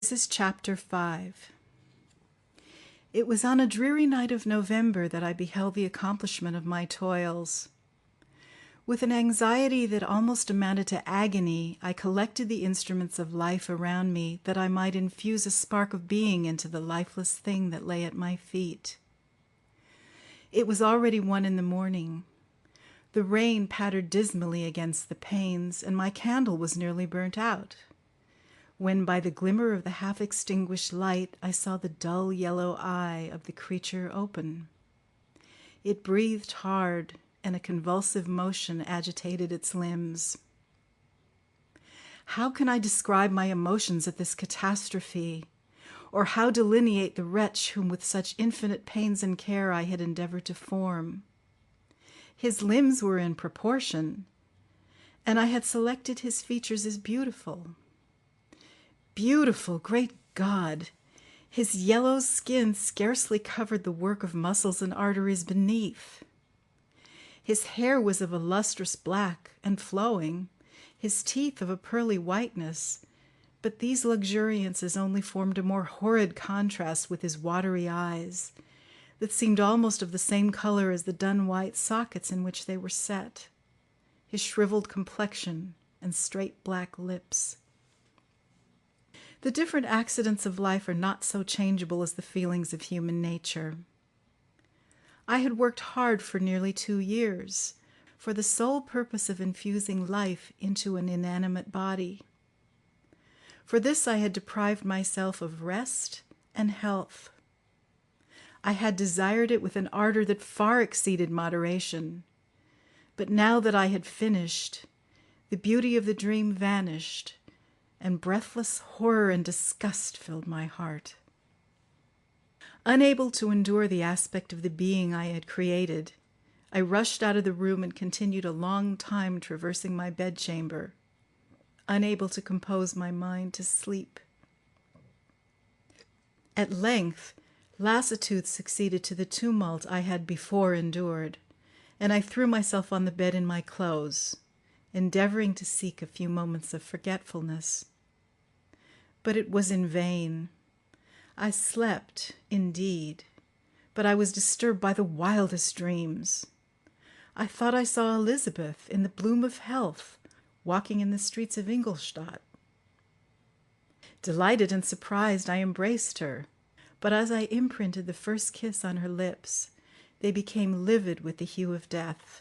This is Chapter 5. It was on a dreary night of November that I beheld the accomplishment of my toils. With an anxiety that almost amounted to agony, I collected the instruments of life around me that I might infuse a spark of being into the lifeless thing that lay at my feet. It was already 1 a.m. The rain pattered dismally against the panes, and my candle was nearly burnt out, when by the glimmer of the half-extinguished light I saw the dull yellow eye of the creature open. It breathed hard, and a convulsive motion agitated its limbs. How can I describe my emotions at this catastrophe, or how delineate the wretch whom with such infinite pains and care I had endeavored to form? His limbs were in proportion, and I had selected his features as beautiful. Beautiful, great God! His yellow skin scarcely covered the work of muscles and arteries beneath. His hair was of a lustrous black and flowing, his teeth of a pearly whiteness, but these luxuriances only formed a more horrid contrast with his watery eyes, that seemed almost of the same color as the dun-white sockets in which they were set, his shriveled complexion and straight black lips. The different accidents of life are not so changeable as the feelings of human nature. I had worked hard for nearly 2 years, for the sole purpose of infusing life into an inanimate body. For this I had deprived myself of rest and health. I had desired it with an ardor that far exceeded moderation. But now that I had finished, the beauty of the dream vanished, and breathless horror and disgust filled my heart. Unable to endure the aspect of the being I had created, I rushed out of the room and continued a long time traversing my bedchamber, unable to compose my mind to sleep. At length, lassitude succeeded to the tumult I had before endured, and I threw myself on the bed in my clothes, endeavoring to seek a few moments of forgetfulness. But it was in vain. I slept, indeed, but I was disturbed by the wildest dreams. I thought I saw Elizabeth, in the bloom of health, walking in the streets of Ingolstadt. Delighted and surprised, I embraced her, but as I imprinted the first kiss on her lips, they became livid with the hue of death.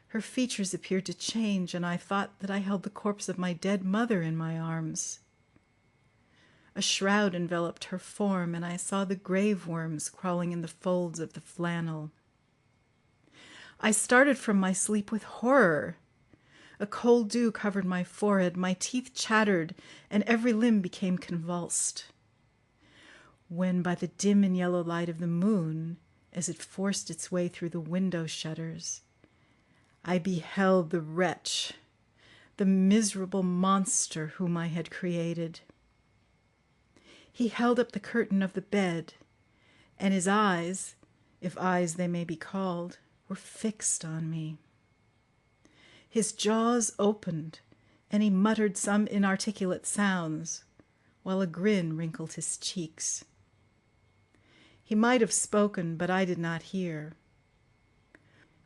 Her features appeared to change, and I thought that I held the corpse of my dead mother in my arms. A shroud enveloped her form, and I saw the grave worms crawling in the folds of the flannel. I started from my sleep with horror. A cold dew covered my forehead, my teeth chattered, and every limb became convulsed. When by the dim and yellow light of the moon, as it forced its way through the window shutters, I beheld the wretch, the miserable monster whom I had created. He held up the curtain of the bed, and his eyes, if eyes they may be called, were fixed on me. His jaws opened, and he muttered some inarticulate sounds, while a grin wrinkled his cheeks. He might have spoken, but I did not hear.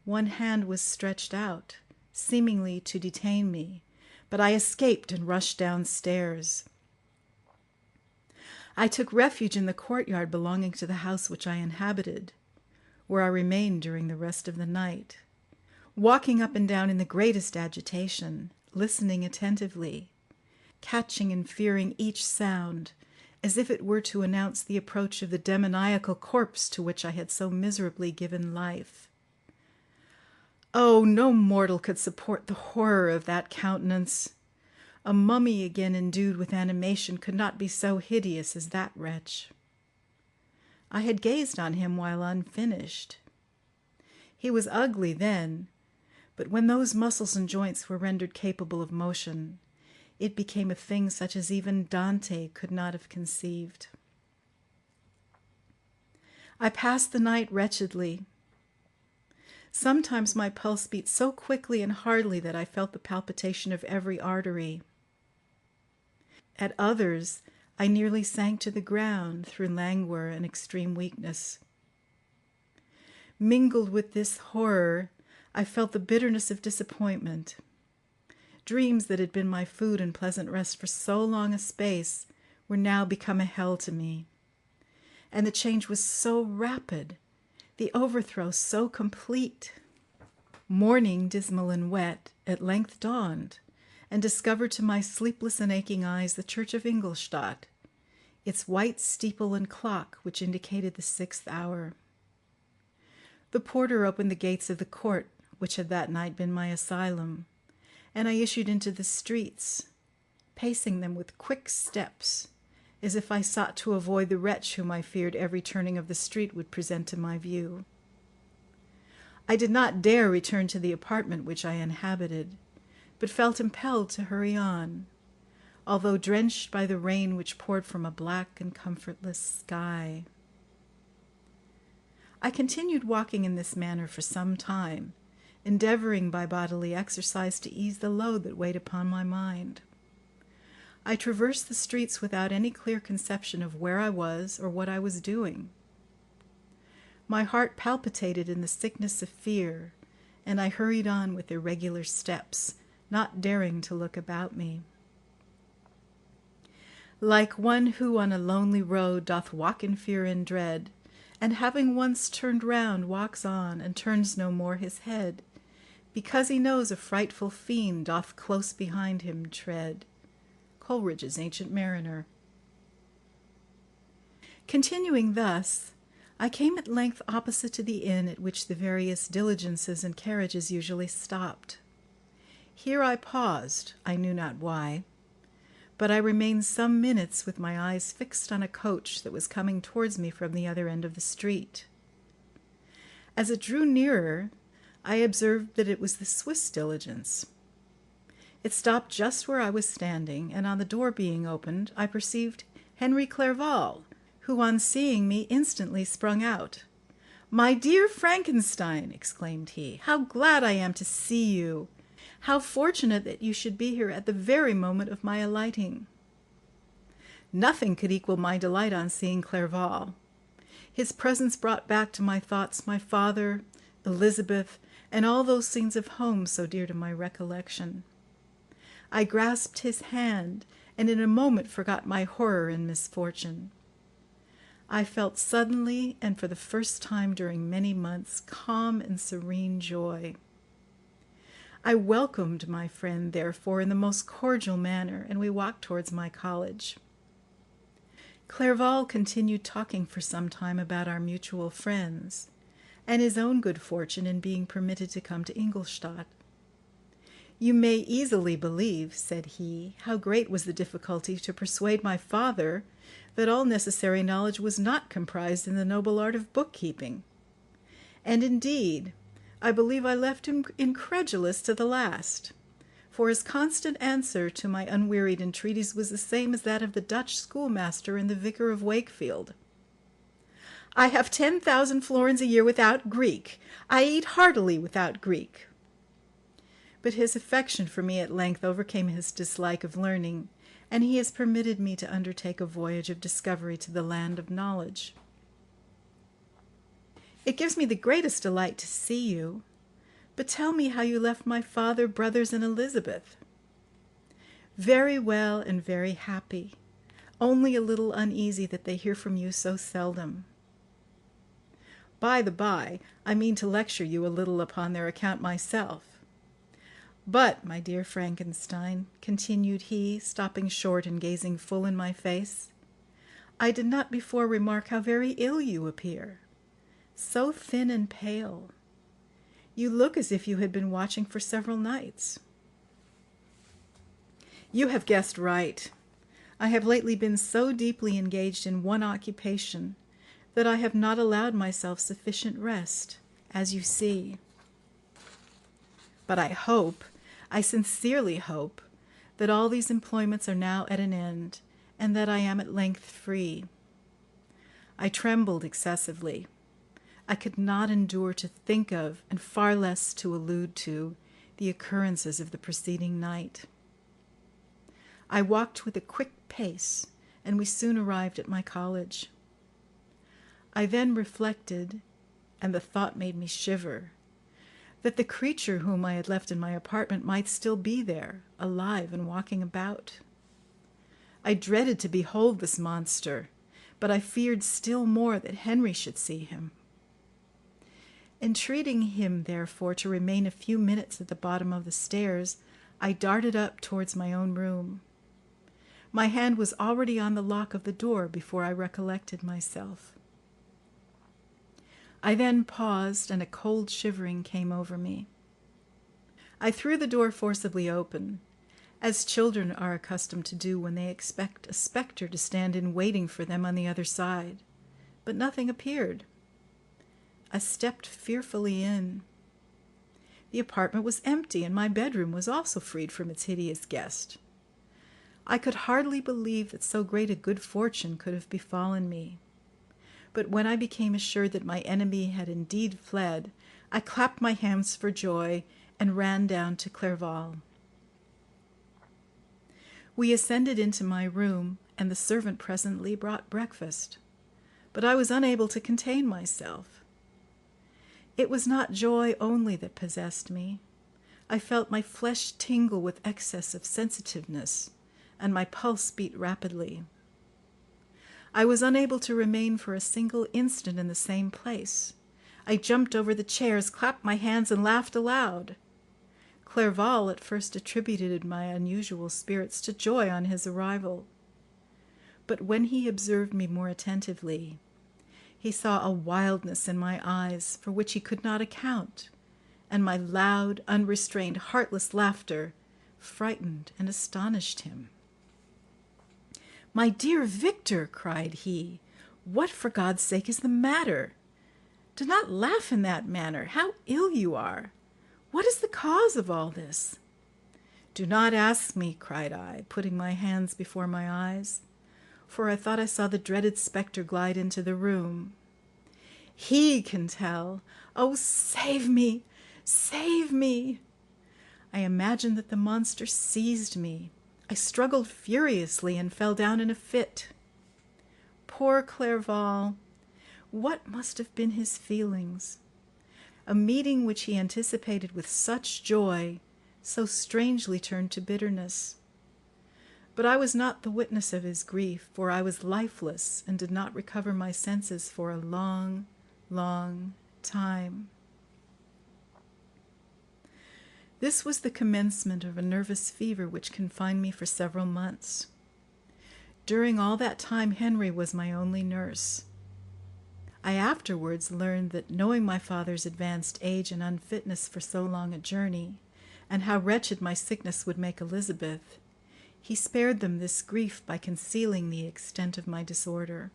One hand was stretched out, seemingly to detain me, but I escaped and rushed downstairs. I took refuge in the courtyard belonging to the house which I inhabited, where I remained during the rest of the night, walking up and down in the greatest agitation, listening attentively, catching and fearing each sound, as if it were to announce the approach of the demoniacal corpse to which I had so miserably given life. Oh, no mortal could support the horror of that countenance. A mummy again endued with animation could not be so hideous as that wretch. I had gazed on him while unfinished. He was ugly then, but when those muscles and joints were rendered capable of motion, it became a thing such as even Dante could not have conceived. I passed the night wretchedly. Sometimes my pulse beat so quickly and hardly that I felt the palpitation of every artery. At others, I nearly sank to the ground through languor and extreme weakness. Mingled with this horror, I felt the bitterness of disappointment. Dreams that had been my food and pleasant rest for so long a space were now become a hell to me. And the change was so rapid, the overthrow so complete. Morning, dismal and wet, at length dawned, and discovered to my sleepless and aching eyes the church of Ingolstadt, its white steeple and clock which indicated the 6th hour. The porter opened the gates of the court, which had that night been my asylum, and I issued into the streets, pacing them with quick steps, as if I sought to avoid the wretch whom I feared every turning of the street would present to my view. I did not dare return to the apartment which I inhabited, but felt impelled to hurry on, although drenched by the rain which poured from a black and comfortless sky. I continued walking in this manner for some time, endeavoring by bodily exercise to ease the load that weighed upon my mind. I traversed the streets without any clear conception of where I was or what I was doing. My heart palpitated in the sickness of fear, and I hurried on with irregular steps, not daring to look about me. Like one who on a lonely road doth walk in fear and dread, and having once turned round walks on, and turns no more his head, because he knows a frightful fiend doth close behind him tread. Coleridge's Ancient Mariner. Continuing thus, I came at length opposite to the inn at which the various diligences and carriages usually stopped. Here I paused, I knew not why, but I remained some minutes with my eyes fixed on a coach that was coming towards me from the other end of the street. As it drew nearer, I observed that it was the Swiss diligence. It stopped just where I was standing, and on the door being opened, I perceived Henry Clerval, who on seeing me instantly sprung out. "My dear Frankenstein," exclaimed he, "how glad I am to see you! How fortunate that you should be here at the very moment of my alighting." Nothing could equal my delight on seeing Clerval. His presence brought back to my thoughts my father, Elizabeth, and all those scenes of home so dear to my recollection. I grasped his hand, and in a moment forgot my horror and misfortune. I felt suddenly, and for the first time during many months, calm and serene joy. I welcomed my friend, therefore, in the most cordial manner, and we walked towards my college. Clerval continued talking for some time about our mutual friends, and his own good fortune in being permitted to come to Ingolstadt. "You may easily believe," said he, "how great was the difficulty to persuade my father that all necessary knowledge was not comprised in the noble art of bookkeeping. And indeed, I believe I left him incredulous to the last, for his constant answer to my unwearied entreaties was the same as that of the Dutch schoolmaster in the Vicar of Wakefield. 'I have 10,000 florins a year without Greek. I eat heartily without Greek.' But his affection for me at length overcame his dislike of learning, and he has permitted me to undertake a voyage of discovery to the land of knowledge. It gives me the greatest delight to see you, but tell me how you left my father, brothers, and Elizabeth." "Very well and very happy, only a little uneasy that they hear from you so seldom. By the by, I mean to lecture you a little upon their account myself. But, my dear Frankenstein," continued he, stopping short and gazing full in my face, "I did not before remark how very ill you appear. So thin and pale. You look as if you had been watching for several nights." "You have guessed right. I have lately been so deeply engaged in one occupation that I have not allowed myself sufficient rest, as you see. But I sincerely hope, that all these employments are now at an end, and that I am at length free." I trembled excessively. I could not endure to think of, and far less to allude to, the occurrences of the preceding night. I walked with a quick pace, and we soon arrived at my college. I then reflected, and the thought made me shiver, that the creature whom I had left in my apartment might still be there, alive and walking about. I dreaded to behold this monster, but I feared still more that Henry should see him. Entreating him, therefore, to remain a few minutes at the bottom of the stairs, I darted up towards my own room. My hand was already on the lock of the door before I recollected myself. I then paused, and a cold shivering came over me. I threw the door forcibly open, as children are accustomed to do when they expect a spectre to stand in waiting for them on the other side, but nothing appeared. I stepped fearfully in. The apartment was empty, and my bedroom was also freed from its hideous guest. I could hardly believe that so great a good fortune could have befallen me. But when I became assured that my enemy had indeed fled, I clapped my hands for joy and ran down to Clerval. We ascended into my room, and the servant presently brought breakfast. But I was unable to contain myself. It was not joy only that possessed me. I felt my flesh tingle with excess of sensitiveness, and my pulse beat rapidly. I was unable to remain for a single instant in the same place. I jumped over the chairs, clapped my hands, and laughed aloud. Clerval at first attributed my unusual spirits to joy on his arrival. But when he observed me more attentively, he saw a wildness in my eyes for which he could not account, and my loud, unrestrained, heartless laughter frightened and astonished him. "My dear Victor," cried he, "what for God's sake is the matter? Do not laugh in that manner. How ill you are! What is the cause of all this?" "Do not ask me," cried I, putting my hands before my eyes, for I thought I saw the dreaded spectre glide into the room. "He can tell. Oh, save me! Save me!" I imagined that the monster seized me. I struggled furiously and fell down in a fit. Poor Clerval! What must have been his feelings? A meeting which he anticipated with such joy, so strangely turned to bitterness. But I was not the witness of his grief, for I was lifeless and did not recover my senses for a long, long time. This was the commencement of a nervous fever which confined me for several months. During all that time Henry was my only nurse. I afterwards learned that, knowing my father's advanced age and unfitness for so long a journey, and how wretched my sickness would make Elizabeth, he spared them this grief by concealing the extent of my disorder.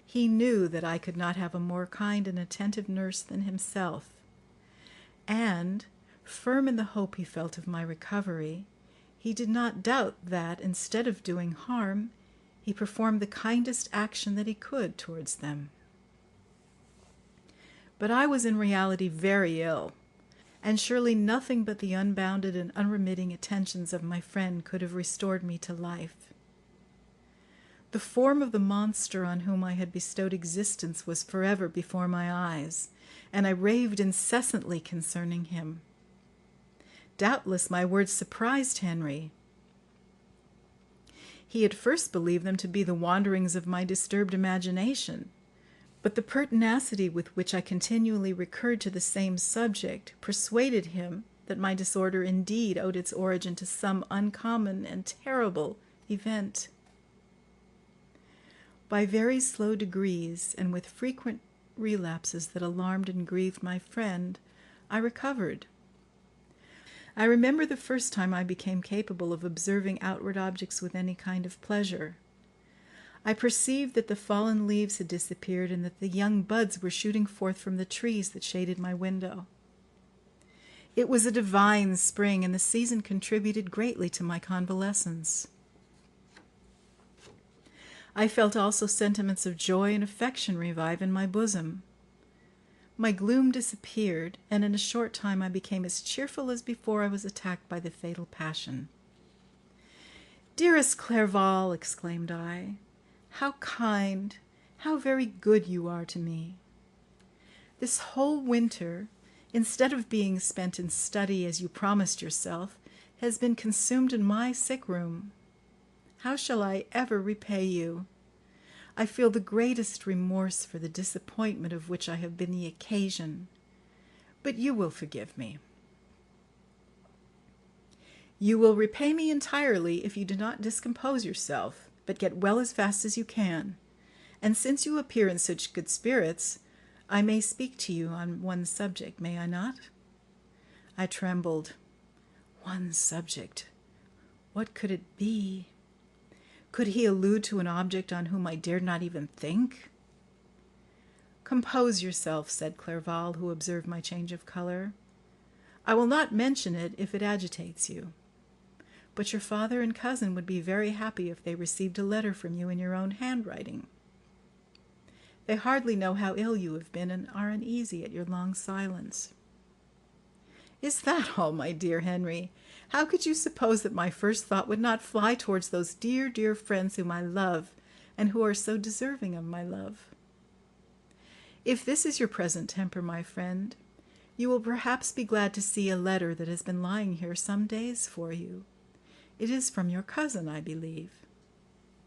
He knew that I could not have a more kind and attentive nurse than himself, and, firm in the hope he felt of my recovery, he did not doubt that, instead of doing harm, he performed the kindest action that he could towards them. But I was in reality very ill, and surely nothing but the unbounded and unremitting attentions of my friend could have restored me to life. The form of the monster on whom I had bestowed existence was forever before my eyes, and I raved incessantly concerning him. Doubtless my words surprised Henry. He at first believed them to be the wanderings of my disturbed imagination, but the pertinacity with which I continually recurred to the same subject persuaded him that my disorder indeed owed its origin to some uncommon and terrible event. By very slow degrees, and with frequent relapses that alarmed and grieved my friend, I recovered. I remember the first time I became capable of observing outward objects with any kind of pleasure. I perceived that the fallen leaves had disappeared and that the young buds were shooting forth from the trees that shaded my window. It was a divine spring, and the season contributed greatly to my convalescence. I felt also sentiments of joy and affection revive in my bosom. My gloom disappeared, and in a short time I became as cheerful as before I was attacked by the fatal passion. "Dearest Clerval," exclaimed I, "how kind, how very good you are to me. This whole winter, instead of being spent in study as you promised yourself, has been consumed in my sick room. How shall I ever repay you? I feel the greatest remorse for the disappointment of which I have been the occasion, but you will forgive me. You will repay me entirely if you do not discompose yourself, but get well as fast as you can. And since you appear in such good spirits, I may speak to you on one subject, may I not?" I trembled. One subject. What could it be? Could he allude to an object on whom I dared not even think? "Compose yourself," said Clerval, who observed my change of color. "I will not mention it if it agitates you. But your father and cousin would be very happy if they received a letter from you in your own handwriting. They hardly know how ill you have been and are uneasy at your long silence." "Is that all, my dear Henry? How could you suppose that my first thought would not fly towards those dear, dear friends whom I love, and who are so deserving of my love? If this is your present temper, my friend, you will perhaps be glad to see a letter that has been lying here some days for you. It is from your cousin, I believe.